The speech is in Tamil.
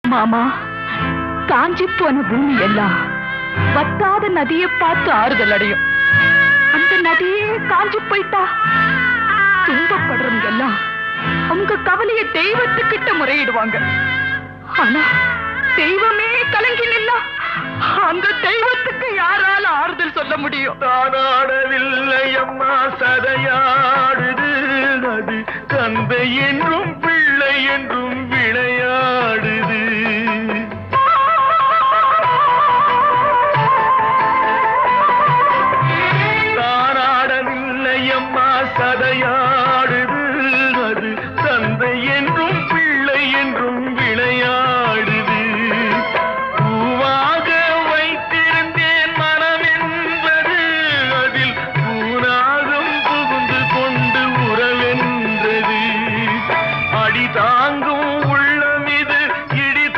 மாமா, காஞ்சி போன பூமி எல்லாம் வத்தாத நதியை பார்த்து ஆறுதல் அடையும். அந்த நதியே காஞ்சி போயிட்டா துன்பப்படுறவங்க எல்லாம் அவங்க கவலைய தெய்வத்துக்கிட்ட முறையிடுவாங்க. ஆனா தெய்வமே கலங்கி நின்னா அந்த தெய்வத்துக்கு யாரால ஆறுதல் சொல்ல முடியும்? தானாடவில்லை அம்மா, சதையாடுது. அது தந்தை என்றும் பிள்ளை என்றும் விளையாடுது.